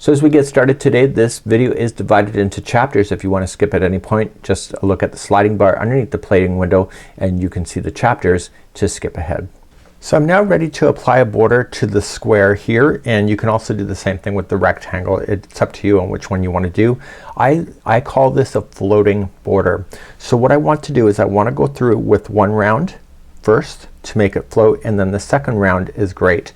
So as we get started today, this video is divided into chapters. If you want to skip at any point, just look at the sliding bar underneath the plating window and you can see the chapters to skip ahead. So I'm now ready to apply a border to the square here, and you can also do the same thing with the rectangle. It's up to you on which one you want to do. I call this a floating border. So what I want to do is I want to go through with one round first to make it float, and then the second round is great.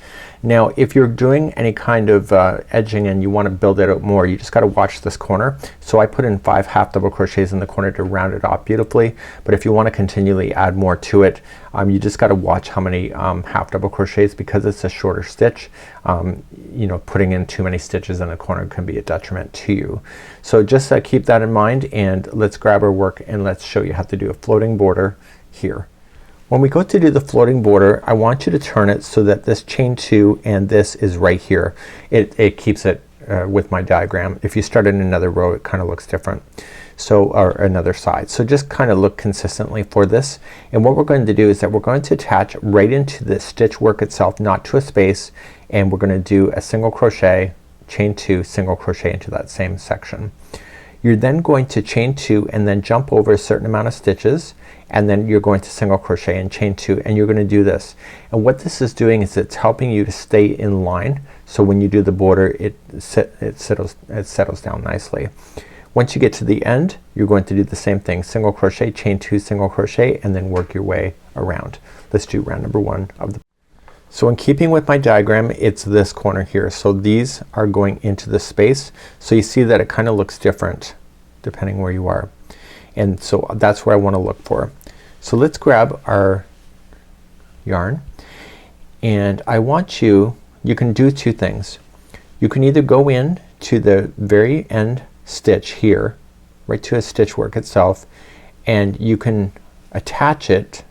Now if you're doing any kind of edging and you want to build it out more, you just got to watch this corner. So I put in 5 half double crochets in the corner to round it off beautifully, but if you want to continually add more to it, you just got to watch how many half double crochets, because it's a shorter stitch. You know, putting in too many stitches in a corner can be a detriment to you. So just keep that in mind, and let's grab our work and let's show you how to do a floating border here. When we go to do the floating border, I want you to turn it so that this chain 2 and this is right here. It keeps it with my diagram. If you start in another row, it kind of looks different. So, or another side. So just kind of look consistently for this. And what we're going to do is that we're going to attach right into the stitch work itself, not to a space, and we're gonna do a single crochet, chain 2, single crochet into that same section. You're then going to chain 2 and then jump over a certain amount of stitches, and then you're going to single crochet and chain 2, and you're gonna do this. And what this is doing is it's helping you to stay in line, so when you do the border it settles down nicely. Once you get to the end, you're going to do the same thing, single crochet, chain 2, single crochet, and then work your way around. Let's do round number 1 of the. So in keeping with my diagram, it's this corner here. So these are going into the space. So you see that it kind of looks different depending where you are. And so that's where I want to look for. So let's grab our yarn, and I want you can do two things. You can either go in to the very end stitch here, right to a stitch work itself, and you can attach it,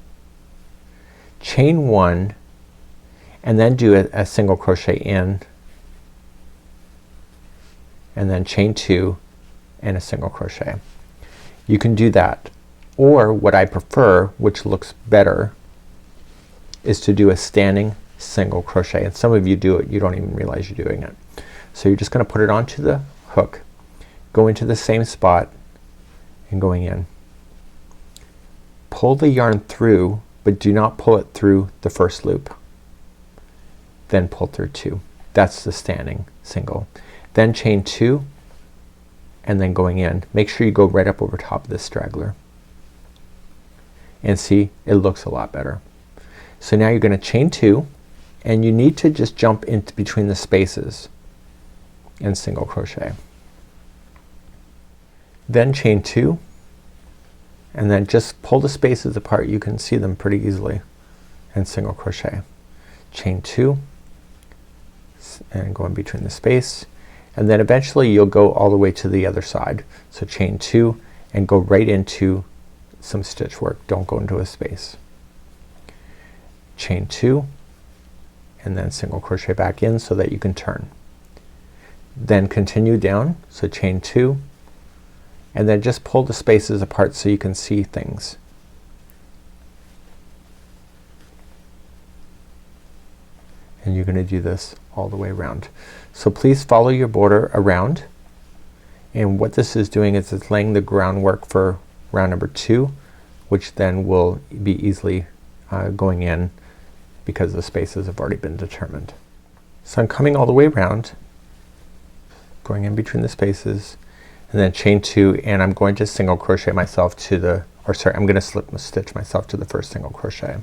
chain 1, and then do a single crochet in, and then chain 2 and a single crochet. You can do that, or what I prefer, which looks better, is to do a standing single crochet, and some of you do it, you don't even realize you're doing it. So you're just gonna put it onto the hook, go into the same spot and going in. Pull the yarn through, but do not pull it through the first loop. Then pull through 2. That's the standing single. Then chain 2 and then going in. Make sure you go right up over top of this straggler. And see, it looks a lot better. So now you're gonna chain 2, and you need to just jump into between the spaces and single crochet. Then chain 2, and then just pull the spaces apart. You can see them pretty easily, and single crochet. Chain 2 and go in between the space, and then eventually you'll go all the way to the other side. So chain 2 and go right into some stitch work. Don't go into a space. Chain 2 and then single crochet back in so that you can turn. Then continue down, so chain 2 and then just pull the spaces apart so you can see things. And you're gonna do this all the way around. So please follow your border around, and what this is doing is it's laying the groundwork for round number 2, which then will be easily going in because the spaces have already been determined. So I'm coming all the way around, going in between the spaces, and then chain 2, and I'm going to single crochet myself to the, or sorry, I'm gonna slip stitch myself to the first single crochet.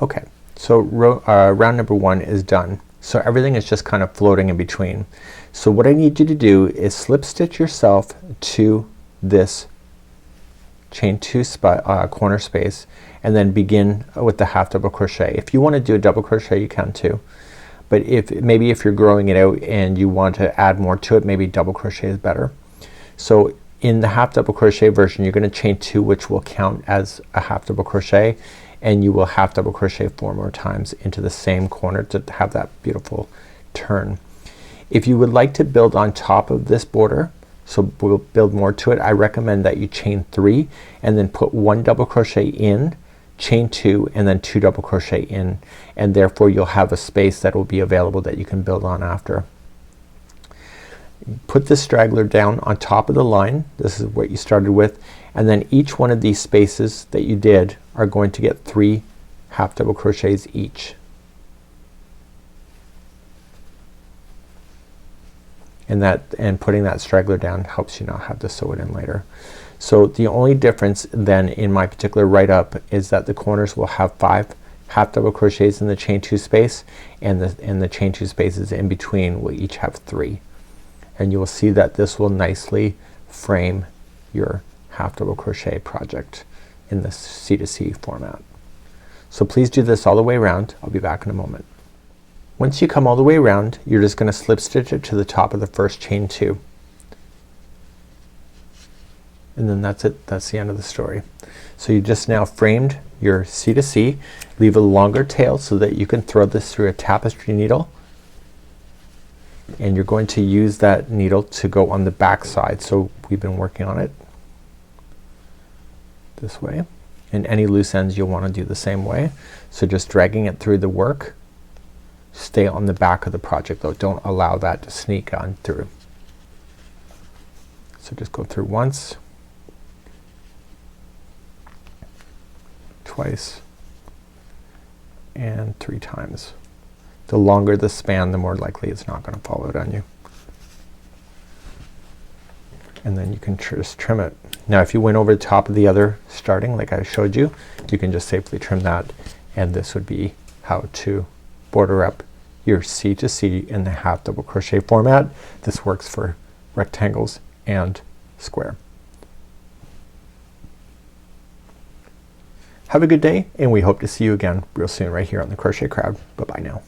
Okay, so round number 1 is done. So everything is just kind of floating in between. So what I need you to do is slip stitch yourself to this chain 2 spot, corner space, and then begin with the half double crochet. If you want to do a double crochet, you can too, but if you're growing it out and you want to add more to it, maybe double crochet is better. So in the half double crochet version, you're gonna chain 2, which will count as a half double crochet, and you will half double crochet 4 more times into the same corner to have that beautiful turn. If you would like to build on top of this border, so we'll build more to it, I recommend that you chain 3 and then put 1 double crochet in, chain 2, and then 2 double crochet in, and therefore you'll have a space that will be available that you can build on after. put the straggler down on top of the line. This is what you started with, and then each one of these spaces that you did are going to get 3 half double crochets each. And putting that straggler down helps you not have to sew it in later. So the only difference then in my particular write up is that the corners will have 5 half double crochets in the chain 2 space, and the chain 2 spaces in between will each have 3. And you will see that this will nicely frame your half double crochet project in the C2C format. So please do this all the way around. I'll be back in a moment. Once you come all the way around, you're just gonna slip stitch it to the top of the first chain 2. And then that's it. That's the end of the story. So you just now framed your C2C. Leave a longer tail so that you can throw this through a tapestry needle, and you're going to use that needle to go on the back side. So we've been working on it this way, and any loose ends you'll want to do the same way. So just dragging it through the work. Stay on the back of the project though. Don't allow that to sneak on through. So just go through once, twice, and 3 times. The longer the span, the more likely it's not gonna fall out on you. And then you can just trim it. Now if you went over the top of the other starting like I showed you, you can just safely trim that, and this would be how to border up your C2C in the half double crochet format. This works for rectangles and square. Have a good day, and we hope to see you again real soon right here on the Crochet Crowd. Bye bye now.